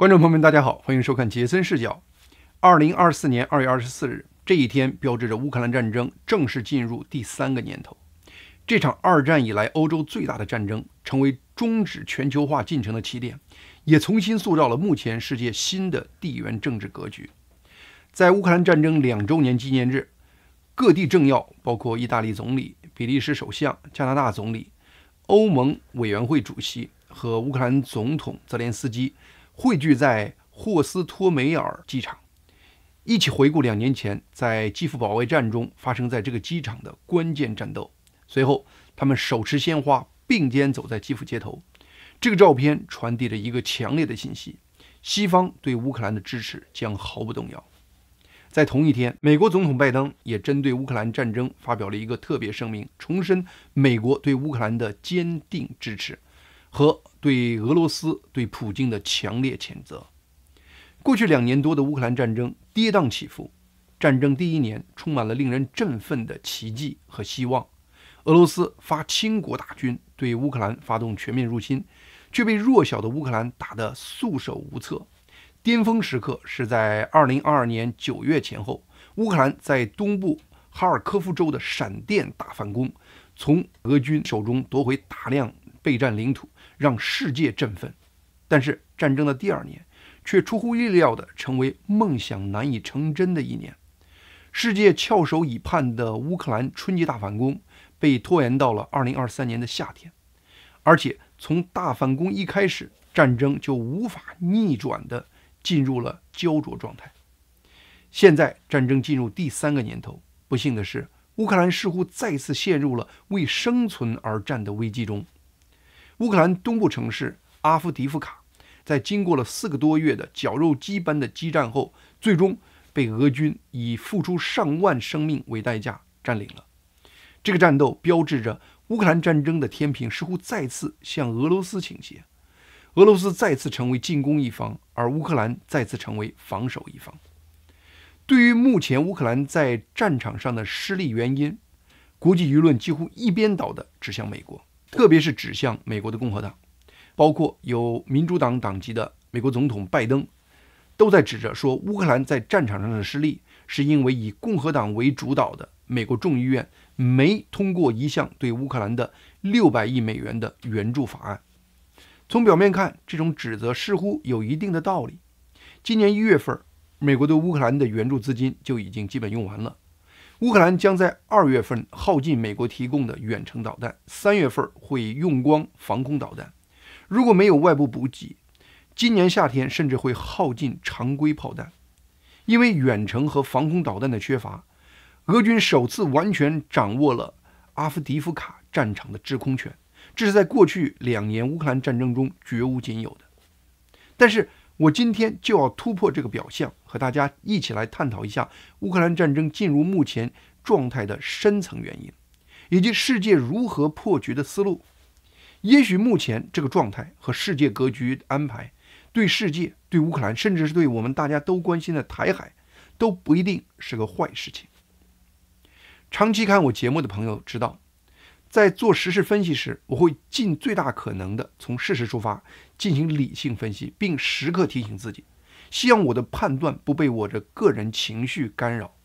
观众朋友们，大家好，欢迎收看杰森视角。2024年2月24日，这一天标志着乌克兰战争正式进入第3个年头。这场二战以来欧洲最大的战争，成为终止全球化进程的起点，也重新塑造了目前世界新的地缘政治格局。在乌克兰战争2周年纪念日，各地政要，包括意大利总理、比利时首相、加拿大总理、欧盟委员会主席和乌克兰总统泽连斯基汇聚在霍斯托梅尔机场，一起回顾2年前在基辅保卫战中发生在这个机场的关键战斗。随后，他们手持鲜花，并肩走在基辅街头。这个照片传递着一个强烈的信息：西方对乌克兰的支持将毫不动摇。在同一天，美国总统拜登也针对乌克兰战争发表了一个特别声明，重申美国对乌克兰的坚定支持和对俄罗斯、对普京的强烈谴责。过去2年多的乌克兰战争跌宕起伏，战争第1年充满了令人振奋的奇迹和希望。俄罗斯发倾国大军对乌克兰发动全面入侵，却被弱小的乌克兰打得束手无策。巅峰时刻是在2022年9月前后，乌克兰在东部哈尔科夫州的闪电大反攻，从俄军手中夺回大量备战领土，让世界振奋。但是战争的第2年却出乎意料地成为梦想难以成真的1年。世界翘首以盼的乌克兰春季大反攻被拖延到了2023年的夏天，而且从大反攻一开始，战争就无法逆转地进入了焦灼状态。现在战争进入第3个年头，不幸的是，乌克兰似乎再次陷入了为生存而战的危机中。乌克兰东部城市阿夫迪夫卡在经过了4个多月的绞肉机般的激战后，最终被俄军以付出上万生命为代价占领了。这个战斗标志着乌克兰战争的天平似乎再次向俄罗斯倾斜，俄罗斯再次成为进攻一方，而乌克兰再次成为防守一方。对于目前乌克兰在战场上的失利原因，国际舆论几乎一边倒地指向美国，特别是指向美国的共和党，包括有民主党党籍的美国总统拜登，都在指着说乌克兰在战场上的失利是因为以共和党为主导的美国众议院没通过一项对乌克兰的600亿美元的援助法案。从表面看，这种指责似乎有一定的道理。今年1月份，美国对乌克兰的援助资金就已经基本用完了。乌克兰将在2月份耗尽美国提供的远程导弹，3月份会用光防空导弹。如果没有外部补给，今年夏天甚至会耗尽常规炮弹。因为远程和防空导弹的缺乏，俄军首次完全掌握了阿夫迪夫卡战场的制空权，这是在过去2年乌克兰战争中绝无仅有的。但是我今天就要突破这个表象，和大家一起来探讨一下乌克兰战争进入目前状态的深层原因，以及世界如何破局的思路。也许目前这个状态和世界格局安排，对世界、对乌克兰，甚至是对我们大家都关心的台海，都不一定是个坏事情。长期看我节目的朋友知道，在做时事分析时，我会尽最大可能的从事实出发，进行理性分析，并时刻提醒自己，希望我的判断不被我的个人情绪干扰。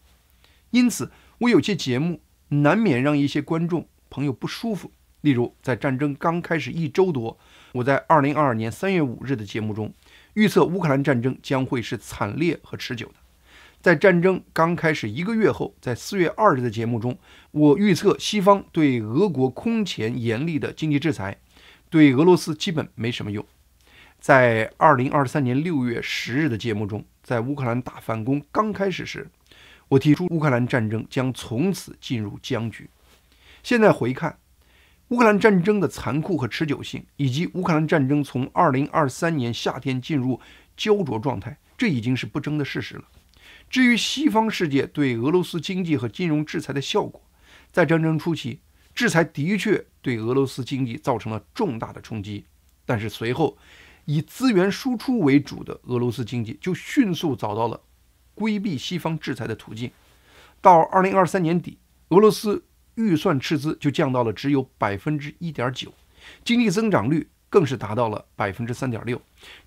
因此，我有些节目难免让一些观众朋友不舒服。例如，在战争刚开始1周多，我在2022年3月5日的节目中预测乌克兰战争将会是惨烈和持久的。在战争刚开始1个月后，在4月2日的节目中，我预测西方对俄国空前严厉的经济制裁对俄罗斯基本没什么用。在2023年6月10日的节目中，在乌克兰大反攻刚开始时，我提出乌克兰战争将从此进入僵局。现在回看，乌克兰战争的残酷和持久性，以及乌克兰战争从2023年夏天进入焦灼状态，这已经是不争的事实了。至于西方世界对俄罗斯经济和金融制裁的效果，在战争初期，制裁的确对俄罗斯经济造成了重大的冲击，但是随后以资源输出为主的俄罗斯经济就迅速找到了规避西方制裁的途径。到2023年底，俄罗斯预算赤字就降到了只有1.9%，经济增长率更是达到了3.6%，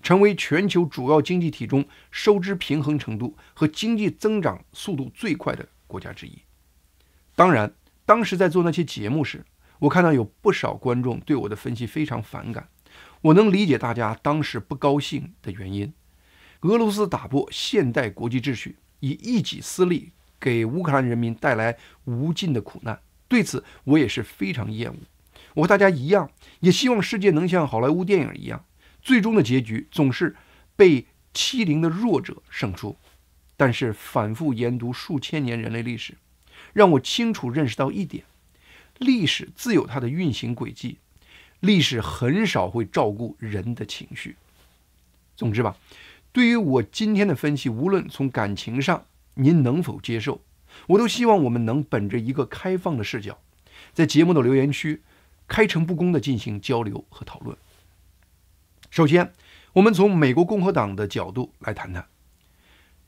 成为全球主要经济体中收支平衡程度和经济增长速度最快的国家之一。当然，当时在做那些节目时，我看到有不少观众对我的分析非常反感，我能理解大家当时不高兴的原因。俄罗斯打破现代国际秩序，以一己私利给乌克兰人民带来无尽的苦难，对此我也是非常厌恶。我和大家一样，也希望世界能像好莱坞电影一样，最终的结局总是被欺凌的弱者胜出。但是反复研读数千年人类历史，让我清楚认识到一点：历史自有它的运行轨迹，历史很少会照顾人的情绪。总之吧，对于我今天的分析，无论从感情上您能否接受，我都希望我们能本着一个开放的视角，在节目的留言区开诚布公地进行交流和讨论。首先，我们从美国共和党的角度来谈谈。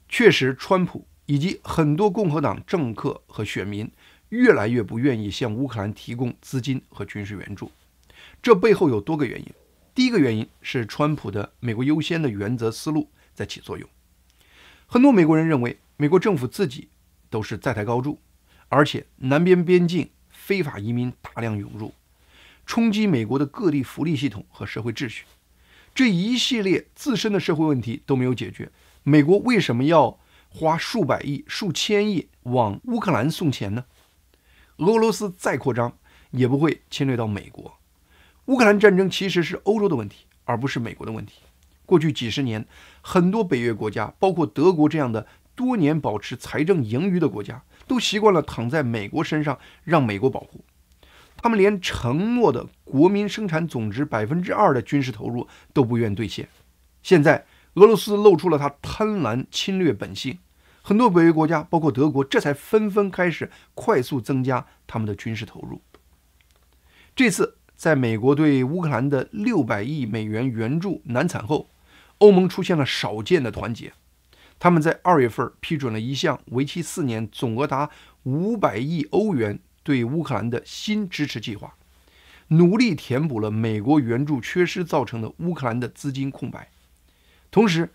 确实，川普以及很多共和党政客和选民越来越不愿意向乌克兰提供资金和军事援助，这背后有多个原因。第一个原因是川普的美国优先的原则思路在起作用。很多美国人认为，美国政府自己都是在台高筑，而且南边边境非法移民大量涌入，冲击美国的各地福利系统和社会秩序，这一系列自身的社会问题都没有解决，美国为什么要花数百亿、数千亿往乌克兰送钱呢？俄罗斯再扩张也不会侵略到美国。乌克兰战争其实是欧洲的问题，而不是美国的问题。过去几十年，很多北约国家，包括德国这样的多年保持财政盈余的国家，都习惯了躺在美国身上，让美国保护。他们连承诺的国民生产总值2%的军事投入都不愿兑现。现在，俄罗斯露出了他贪婪侵略本性，很多北约国家，包括德国，这才纷纷开始快速增加他们的军事投入。这次在美国对乌克兰的600亿美元援助难产后，欧盟出现了少见的团结。他们在2月份批准了一项为期4年、总额达500亿欧元对乌克兰的新支持计划，努力填补了美国援助缺失造成的乌克兰的资金空白。同时，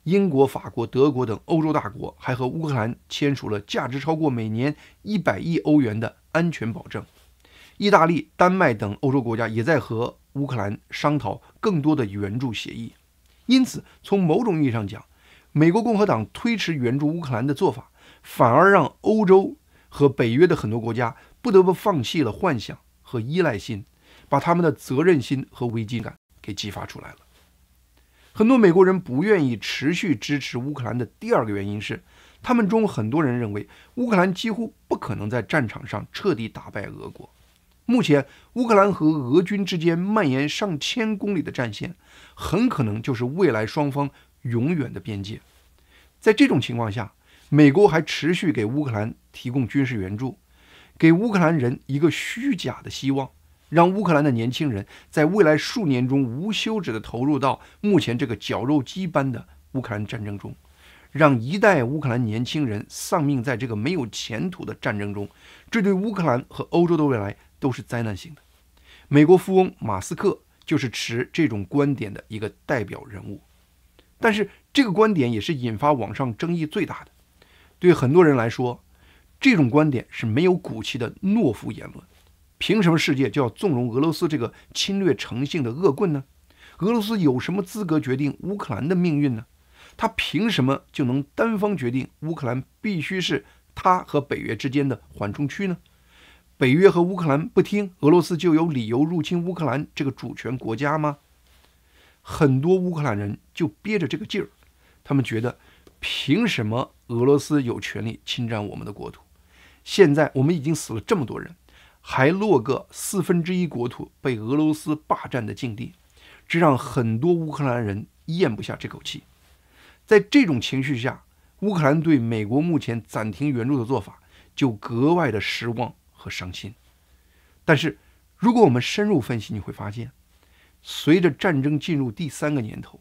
英国、法国、德国等欧洲大国还和乌克兰签署了价值超过每年100亿欧元的安全保证。意大利、丹麦等欧洲国家也在和乌克兰商讨更多的援助协议。因此，从某种意义上讲，美国共和党推迟援助乌克兰的做法，反而让欧洲和北约的很多国家不得不放弃了幻想和依赖心，把他们的责任心和危机感给激发出来了。很多美国人不愿意持续支持乌克兰的第二个原因是，他们中很多人认为乌克兰几乎不可能在战场上彻底打败俄国。目前，乌克兰和俄军之间蔓延上千公里的战线，很可能就是未来双方永远的边界。在这种情况下，美国还持续给乌克兰提供军事援助，给乌克兰人一个虚假的希望，让乌克兰的年轻人在未来数年中无休止地投入到目前这个绞肉机般的乌克兰战争中，让一代乌克兰年轻人丧命在这个没有前途的战争中，这对乌克兰和欧洲的未来都是灾难性的。美国富翁马斯克就是持这种观点的一个代表人物，但是这个观点也是引发网上争议最大的。对很多人来说，这种观点是没有骨气的懦夫言论。凭什么世界就要纵容俄罗斯这个侵略成性的恶棍呢？俄罗斯有什么资格决定乌克兰的命运呢？他凭什么就能单方决定乌克兰必须是他和北约之间的缓冲区呢？北约和乌克兰不听，俄罗斯就有理由入侵乌克兰这个主权国家吗？很多乌克兰人就憋着这个劲儿，他们觉得凭什么俄罗斯有权利侵占我们的国土？现在我们已经死了这么多人，还落个1/4国土被俄罗斯霸占的境地，这让很多乌克兰人咽不下这口气。在这种情绪下，乌克兰对美国目前暂停援助的做法就格外的失望和伤心。但是如果我们深入分析，你会发现，随着战争进入第3个年头，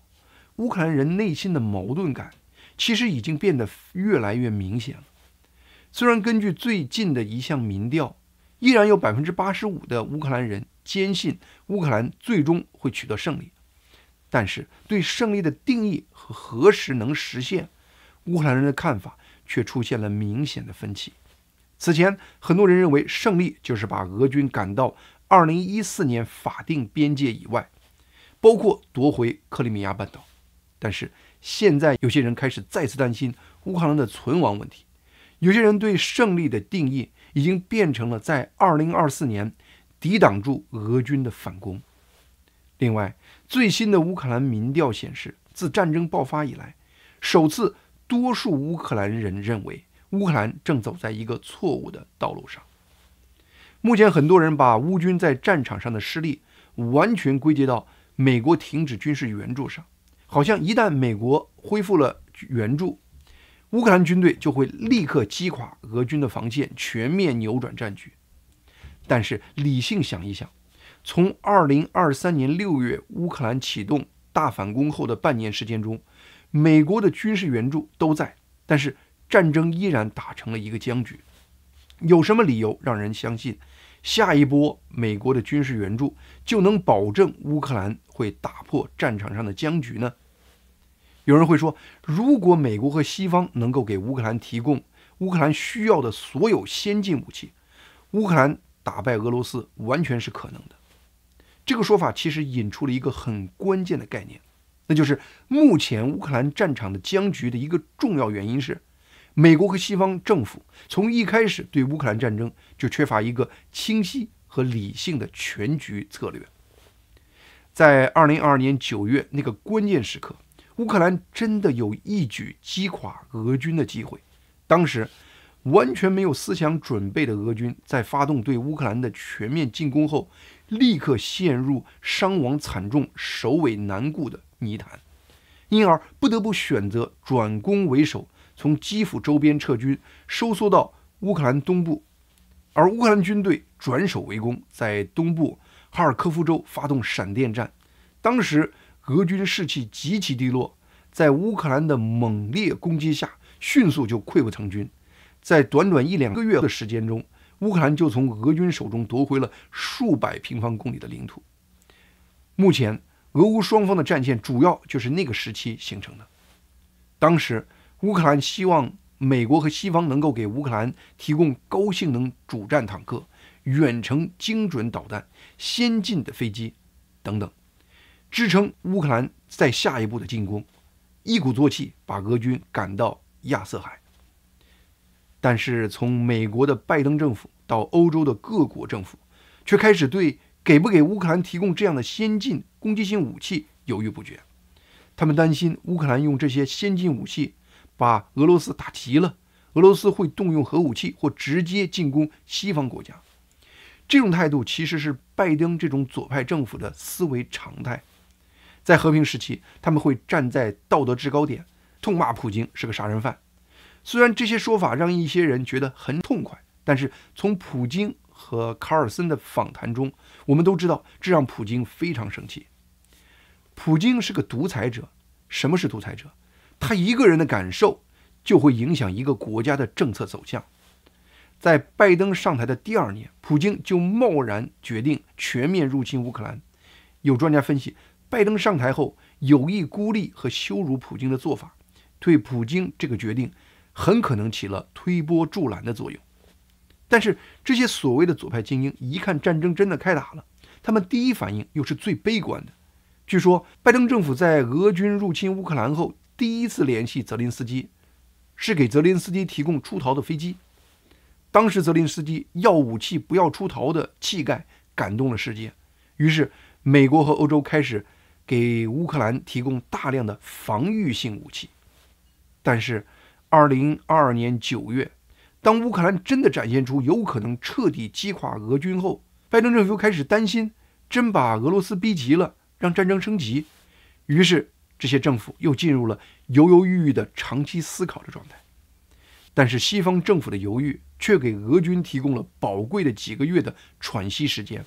乌克兰人内心的矛盾感其实已经变得越来越明显了。虽然根据最近的一项民调，依然有85%的乌克兰人坚信乌克兰最终会取得胜利，但是对胜利的定义和何时能实现，乌克兰人的看法却出现了明显的分歧。此前，很多人认为胜利就是把俄军赶到2014年法定边界以外，包括夺回克里米亚半岛。但是现在有些人开始再次担心乌克兰的存亡问题，有些人对胜利的定义已经变成了在2024年抵挡住俄军的反攻。另外，最新的乌克兰民调显示，自战争爆发以来，首次多数乌克兰人认为乌克兰正走在一个错误的道路上。目前，很多人把乌军在战场上的失利完全归结到美国停止军事援助上，好像一旦美国恢复了援助，乌克兰军队就会立刻击垮俄军的防线，全面扭转战局。但是理性想一想，从2023年6月乌克兰启动大反攻后的半年时间中，美国的军事援助都在，但是战争依然打成了一个僵局。有什么理由让人相信下一波美国的军事援助就能保证乌克兰会打破战场上的僵局呢？有人会说，如果美国和西方能够给乌克兰提供乌克兰需要的所有先进武器，乌克兰打败俄罗斯完全是可能的。这个说法其实引出了一个很关键的概念，那就是目前乌克兰战场的僵局的一个重要原因是，美国和西方政府从一开始对乌克兰战争就缺乏一个清晰和理性的全局策略。在2022年9月那个关键时刻，乌克兰真的有一举击垮俄军的机会。当时完全没有思想准备的俄军在发动对乌克兰的全面进攻后，立刻陷入伤亡惨重、首尾难顾的泥潭，因而不得不选择转攻为守，从基辅周边撤军，收缩到乌克兰东部。而乌克兰军队转守为攻，在东部哈尔科夫州发动闪电战。当时俄军士气极其低落，在乌克兰的猛烈攻击下，迅速就溃不成军。在短短1-2个月的时间中，乌克兰就从俄军手中夺回了数百平方公里的领土。目前，俄乌双方的战线主要就是那个时期形成的。当时，乌克兰希望美国和西方能够给乌克兰提供高性能主战坦克、远程精准导弹、先进的飞机等等，支撑乌克兰在下一步的进攻，一鼓作气把俄军赶到亚瑟海。但是从美国的拜登政府到欧洲的各国政府，却开始对给不给乌克兰提供这样的先进攻击性武器犹豫不决。他们担心乌克兰用这些先进武器把俄罗斯打急了，俄罗斯会动用核武器或直接进攻西方国家。这种态度其实是拜登这种左派政府的思维常态。在和平时期，他们会站在道德制高点，痛骂普京是个杀人犯。虽然这些说法让一些人觉得很痛快，但是从普京和卡尔森的访谈中，我们都知道这让普京非常生气。普京是个独裁者。什么是独裁者？他一个人的感受就会影响一个国家的政策走向。在拜登上台的第2年，普京就贸然决定全面入侵乌克兰。有专家分析，拜登上台后有意孤立和羞辱普京的做法，对普京这个决定很可能起了推波助澜的作用。但是这些所谓的左派精英一看战争真的开打了，他们第一反应又是最悲观的。据说拜登政府在俄军入侵乌克兰后，第一次联系泽连斯基，是给泽连斯基提供出逃的飞机。当时泽连斯基要武器不要出逃的气概感动了世界，于是美国和欧洲开始给乌克兰提供大量的防御性武器。但是2022年9月，当乌克兰真的展现出有可能彻底击垮俄军后，拜登政府开始担心真把俄罗斯逼急了，让战争升级。于是这些政府又进入了犹犹豫豫的长期思考的状态。但是西方政府的犹豫却给俄军提供了宝贵的几个月的喘息时间，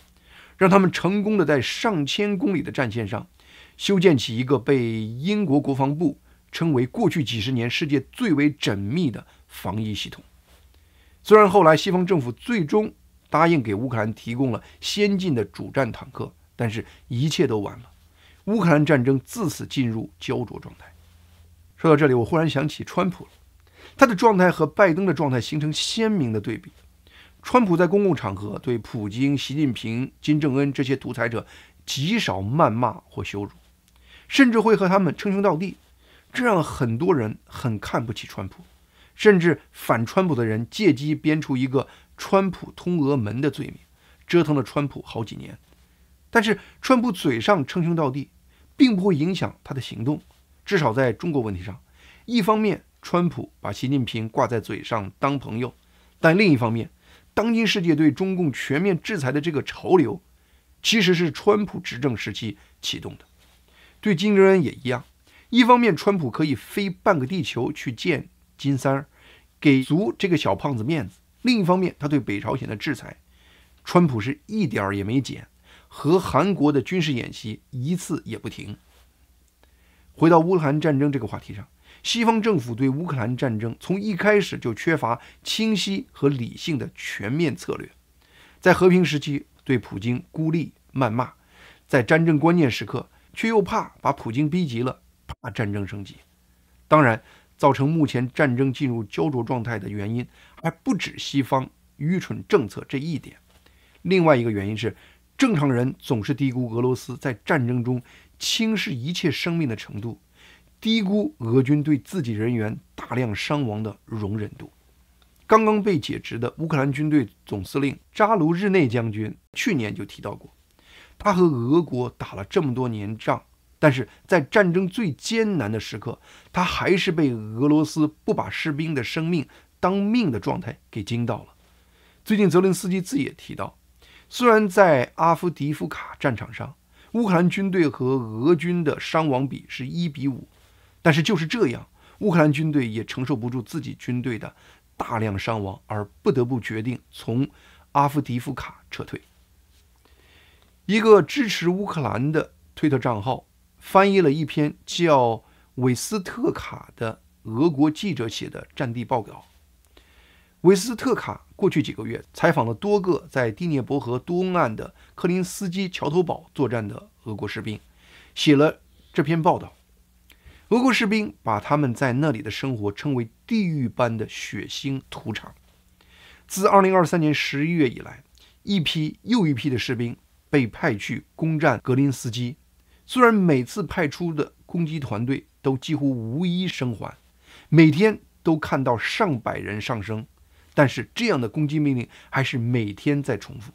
让他们成功的在上千公里的战线上修建起一个被英国国防部称为过去几十年世界最为缜密的防疫系统。虽然后来西方政府最终答应给乌克兰提供了先进的主战坦克，但是一切都晚了。乌克兰战争自此进入焦灼状态。说到这里，我忽然想起川普了，他的状态和拜登的状态形成鲜明的对比。川普在公共场合对普京、习近平、金正恩这些独裁者极少谩骂或羞辱，甚至会和他们称兄道弟，这让很多人很看不起川普，甚至反川普的人借机编出一个川普通俄门的罪名，折腾了川普好几年。但是川普嘴上称兄道弟，并不会影响他的行动，至少在中国问题上，一方面川普把习近平挂在嘴上当朋友，但另一方面，当今世界对中共全面制裁的这个潮流，其实是川普执政时期启动的。对金正恩也一样，一方面川普可以飞半个地球去见金三儿，给足这个小胖子面子；另一方面，他对北朝鲜的制裁，川普是一点儿也没减，和韩国的军事演习一次也不停。回到乌克兰战争这个话题上，西方政府对乌克兰战争从一开始就缺乏清晰和理性的全面策略，在和平时期对普京孤立谩骂，在战争关键时刻却又怕把普京逼急了，怕战争升级。当然，造成目前战争进入焦灼状态的原因还不止西方愚蠢政策这一点，另外一个原因是正常人总是低估俄罗斯在战争中轻视一切生命的程度，低估俄军对自己人员大量伤亡的容忍度。刚刚被解职的乌克兰军队总司令扎卢日内将军去年就提到过，他和俄国打了这么多年仗，但是在战争最艰难的时刻，他还是被俄罗斯不把士兵的生命当命的状态给惊到了。最近泽连斯基自己也提到，虽然在阿夫迪夫卡战场上，乌克兰军队和俄军的伤亡比是1:5，但是就是这样，乌克兰军队也承受不住自己军队的大量伤亡，而不得不决定从阿夫迪夫卡撤退。一个支持乌克兰的推特账号翻译了一篇叫韦斯特卡的俄国记者写的战地报道。韦斯特卡过去几个月采访了多个在第聂伯河东岸的克林斯基桥头堡作战的俄国士兵，写了这篇报道。俄国士兵把他们在那里的生活称为地狱般的血腥屠场。自2023年11月以来，一批又一批的士兵被派去攻占格林斯基，虽然每次派出的攻击团队都几乎无一生还，每天都看到上百人丧生，但是这样的攻击命令还是每天在重复。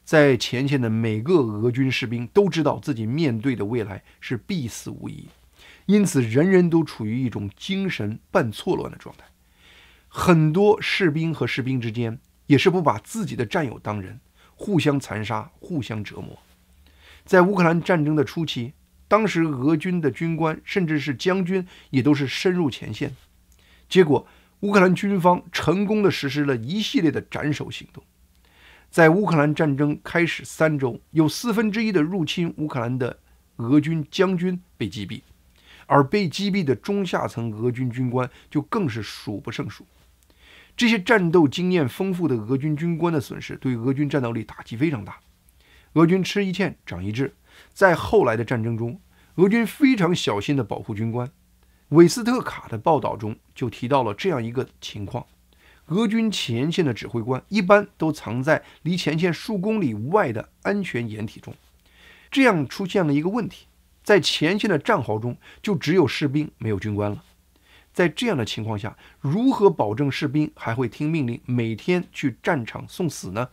在前线的每个俄军士兵都知道自己面对的未来是必死无疑，因此人人都处于一种精神半错乱的状态。很多士兵和士兵之间也是不把自己的战友当人，互相残杀，互相折磨。在乌克兰战争的初期，当时俄军的军官甚至是将军也都是深入前线，结果乌克兰军方成功地实施了一系列的斩首行动。在乌克兰战争开始3周，有1/4的入侵乌克兰的俄军将军被击毙，而被击毙的中下层俄军军官就更是数不胜数。这些战斗经验丰富的俄军军官的损失对俄军战斗力打击非常大。俄军吃一堑长一智，在后来的战争中，俄军非常小心地保护军官。韦斯特卡的报道中就提到了这样一个情况：俄军前线的指挥官一般都藏在离前线数公里外的安全掩体中，这样出现了一个问题，在前线的战壕中就只有士兵没有军官了。在这样的情况下，如何保证士兵还会听命令每天去战场送死呢？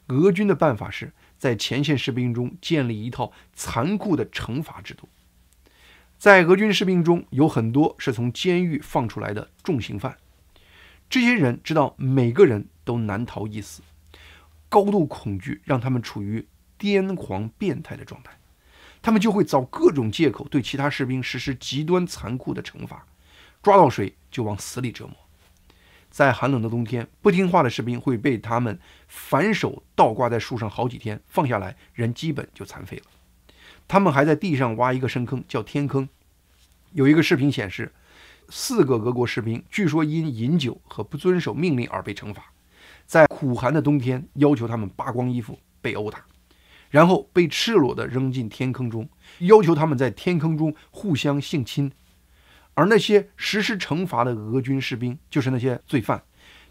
俄军的办法是在前线士兵中建立一套残酷的惩罚制度。在俄军士兵中有很多是从监狱放出来的重刑犯，这些人知道每个人都难逃一死，高度恐惧让他们处于癫狂变态的状态，他们就会找各种借口对其他士兵实施极端残酷的惩罚，抓到谁就往死里折磨。在寒冷的冬天，不听话的士兵会被他们反手倒挂在树上好几天，放下来人基本就残废了。他们还在地上挖一个深坑，叫天坑。有一个视频显示，4个俄国士兵据说因饮酒和不遵守命令而被惩罚。在苦寒的冬天要求他们扒光衣服被殴打，然后被赤裸地扔进天坑中，要求他们在天坑中互相性侵。而那些实施惩罚的俄军士兵，就是那些罪犯，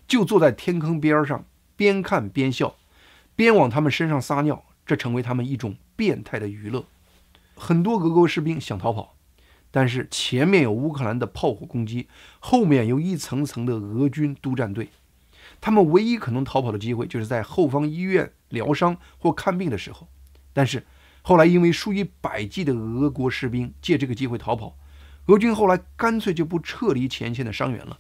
就坐在天坑边上，边看边笑，边往他们身上撒尿，这成为他们一种变态的娱乐。很多俄国士兵想逃跑，但是前面有乌克兰的炮火攻击，后面有一层层的俄军督战队，他们唯一可能逃跑的机会就是在后方医院疗伤或看病的时候。但是后来因为数以百计的俄国士兵借这个机会逃跑，俄军后来干脆就不撤离前线的伤员了。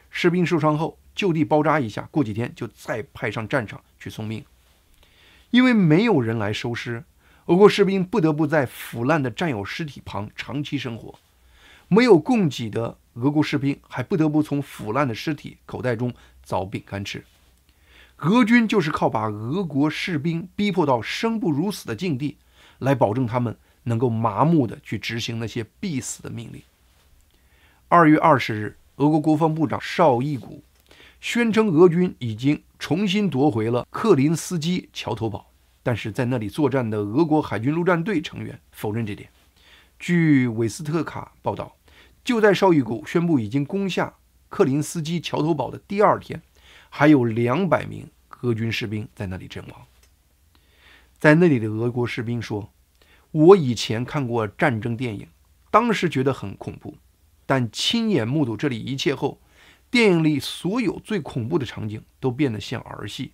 士兵受伤后就地包扎一下，过几天就再派上战场去送命。因为没有人来收尸，俄国士兵不得不在腐烂的战友尸体旁长期生活。没有供给的俄国士兵还不得不从腐烂的尸体口袋中找饼干吃。俄军就是靠把俄国士兵逼迫到生不如死的境地，来保证他们能够麻木地去执行那些必死的命令。2月20日，俄国国防部长绍伊古宣称俄军已经重新夺回了克林斯基桥头堡，但是在那里作战的俄国海军陆战队成员否认这点。据韦斯特卡报道，就在绍伊古宣布已经攻下克林斯基桥头堡的第二天，还有200名俄军士兵在那里阵亡。在那里的俄国士兵说，我以前看过战争电影，当时觉得很恐怖，但亲眼目睹这里一切后，电影里所有最恐怖的场景都变得像儿戏。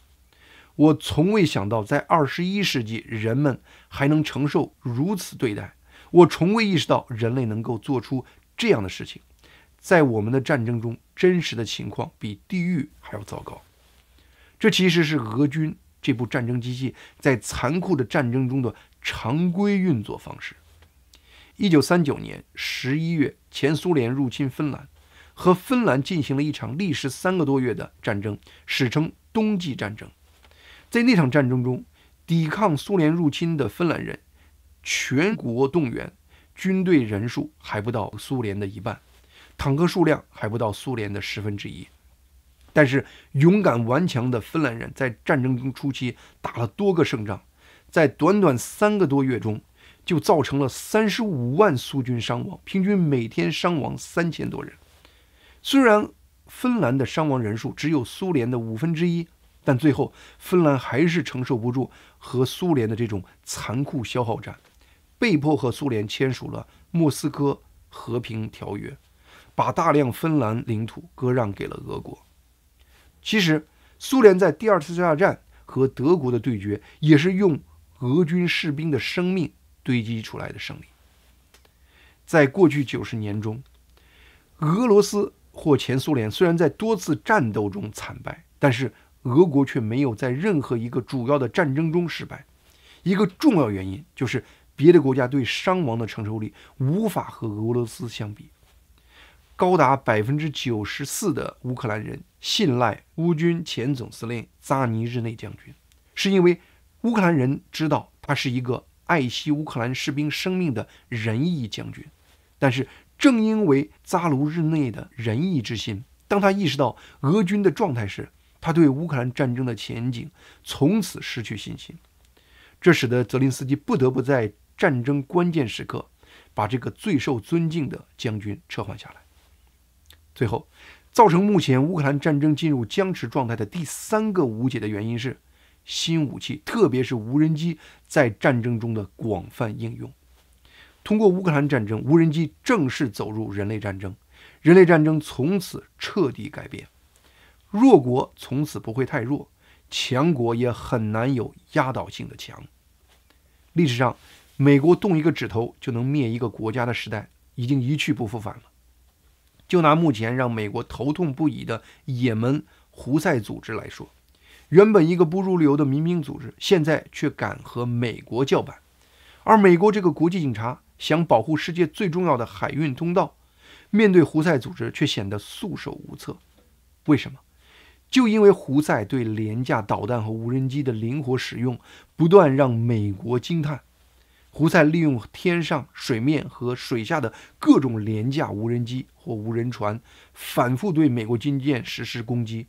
我从未想到在21世纪人们还能承受如此对待，我从未意识到人类能够做出这样的事情。在我们的战争中，真实的情况比地狱还要糟糕。这其实是俄军这部战争机器在残酷的战争中的常规运作方式。1939年11月，前苏联入侵芬兰，和芬兰进行了一场历时3个多月的战争，史称冬季战争。在那场战争中，抵抗苏联入侵的芬兰人全国动员，军队人数还不到苏联的一半，坦克数量还不到苏联的1/10。但是勇敢顽强的芬兰人在战争中初期打了多个胜仗，在短短3个多月中就造成了35万苏军伤亡，平均每天伤亡3000多人。虽然芬兰的伤亡人数只有苏联的1/5，但最后芬兰还是承受不住和苏联的这种残酷消耗战，被迫和苏联签署了莫斯科和平条约，把大量芬兰领土割让给了俄国。其实苏联在第二次大战和德国的对决也是用俄军士兵的生命堆积出来的胜利。在过去90年中，俄罗斯或前苏联虽然在多次战斗中惨败，但是俄国却没有在任何一个主要的战争中失败。一个重要原因就是别的国家对伤亡的承受力无法和俄罗斯相比。高达94%的乌克兰人信赖乌军前总司令扎尼日内将军，是因为乌克兰人知道他是一个爱惜乌克兰士兵生命的仁义将军。但是正因为扎卢日内的仁义之心，当他意识到俄军的状态时，他对乌克兰战争的前景从此失去信心。这使得泽连斯基不得不在战争关键时刻把这个最受尊敬的将军撤换下来。最后，造成目前乌克兰战争进入僵持状态的第3个无解的原因是新武器，特别是无人机在战争中的广泛应用。通过乌克兰战争，无人机正式走入人类战争，人类战争从此彻底改变。弱国从此不会太弱，强国也很难有压倒性的强。历史上，美国动一个指头就能灭一个国家的时代已经一去不复返了。就拿目前让美国头痛不已的也门胡塞组织来说，原本一个不入流的民兵组织，现在却敢和美国叫板。而美国这个国际警察想保护世界最重要的海运通道，面对胡塞组织却显得束手无策。为什么？就因为胡塞对廉价导弹和无人机的灵活使用，不断让美国惊叹。胡塞利用天上、水面和水下的各种廉价无人机或无人船，反复对美国军舰实施攻击。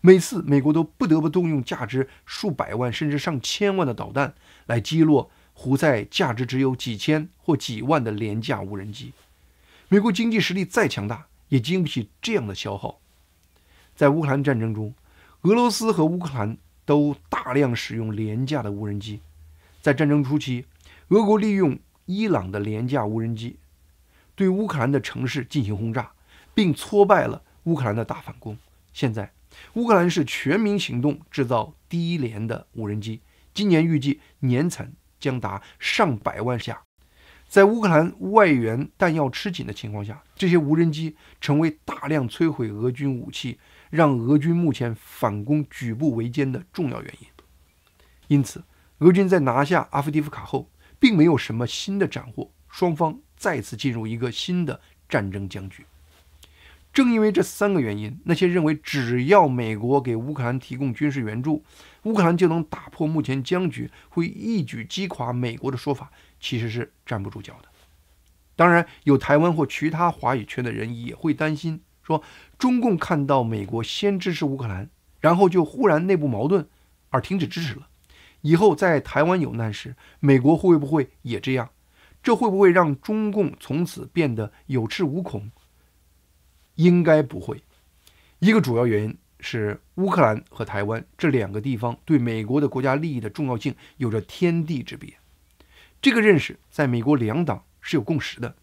每次美国都不得不动用价值数百万甚至上千万的导弹来击落胡塞价值只有几千或几万的廉价无人机。美国经济实力再强大，也经不起这样的消耗。在乌克兰战争中，俄罗斯和乌克兰都大量使用廉价的无人机。在战争初期，俄国利用伊朗的廉价无人机对乌克兰的城市进行轰炸，并挫败了乌克兰的大反攻。现在乌克兰是全民行动制造第一联的无人机，今年预计年产将达上百万架。在乌克兰外援弹药吃紧的情况下，这些无人机成为大量摧毁俄军武器，让俄军目前反攻举步维艰的重要原因。因此，俄军在拿下阿夫迪夫卡后，并没有什么新的斩获，双方再次进入一个新的战争僵局。正因为这3个原因，那些认为只要美国给乌克兰提供军事援助，乌克兰就能打破目前僵局，会一举击垮美国的说法，其实是站不住脚的。当然，有台湾或其他华语圈的人也会担心，说中共看到美国先支持乌克兰，然后就忽然内部矛盾而停止支持了，以后在台湾有难时，美国会不会也这样？这会不会让中共从此变得有恃无恐？应该不会。一个主要原因是乌克兰和台湾这2个地方对美国的国家利益的重要性有着天地之别。这个认识在美国2党是有共识的，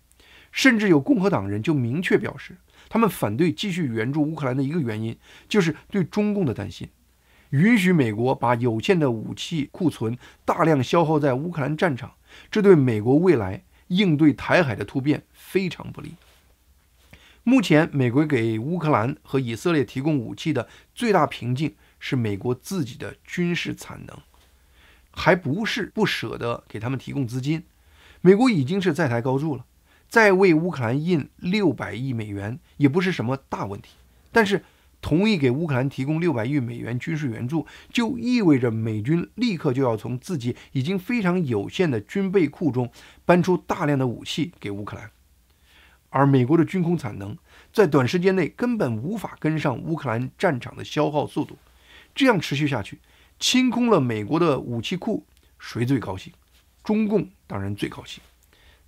甚至有共和党人就明确表示，他们反对继续援助乌克兰的一个原因就是对中共的担心，允许美国把有限的武器库存大量消耗在乌克兰战场，这对美国未来应对台海的突变非常不利。目前，美国给乌克兰和以色列提供武器的最大瓶颈是美国自己的军事产能，还不是不舍得给他们提供资金。美国已经是在台高筑了，再为乌克兰印600亿美元也不是什么大问题。但是，同意给乌克兰提供600亿美元军事援助，就意味着美军立刻就要从自己已经非常有限的军备库中搬出大量的武器给乌克兰。而美国的军工产能在短时间内根本无法跟上乌克兰战场的消耗速度，这样持续下去，清空了美国的武器库，谁最高兴？中共当然最高兴。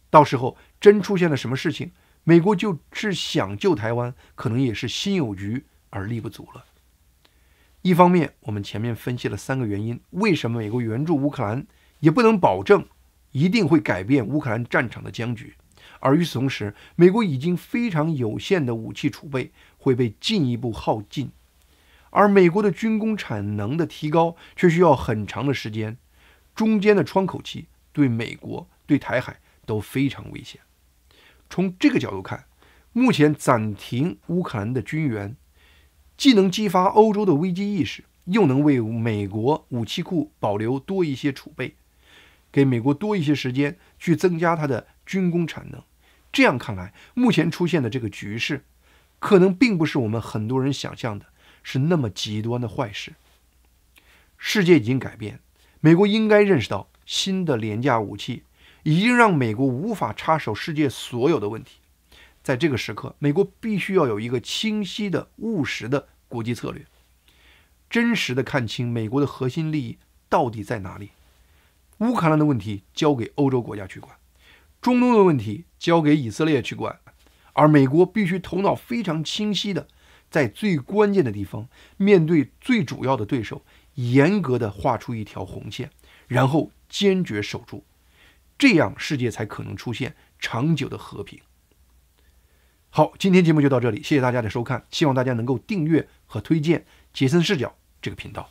到时候真出现了什么事情，美国就是想救台湾，可能也是心有余而力不足了。一方面，我们前面分析了3个原因，为什么美国援助乌克兰也不能保证一定会改变乌克兰战场的僵局。而与此同时，美国已经非常有限的武器储备会被进一步耗尽，而美国的军工产能的提高却需要很长的时间，中间的窗口期对美国、对台海都非常危险。从这个角度看，目前暂停乌克兰的军援，既能激发欧洲的危机意识，又能为美国武器库保留多一些储备，给美国多一些时间去增加它的军工产能。这样看来，目前出现的这个局势，可能并不是我们很多人想象的是那么极端的坏事。世界已经改变，美国应该认识到新的廉价武器已经让美国无法插手世界所有的问题。在这个时刻，美国必须要有一个清晰的、务实的国际策略，真实的看清美国的核心利益到底在哪里。乌克兰的问题交给欧洲国家去管，中东的问题交给以色列去管，而美国必须头脑非常清晰的，在最关键的地方，面对最主要的对手，严格的画出一条红线，然后坚决守住，这样世界才可能出现长久的和平。好，今天节目就到这里，谢谢大家的收看，希望大家能够订阅和推荐杰森视角这个频道。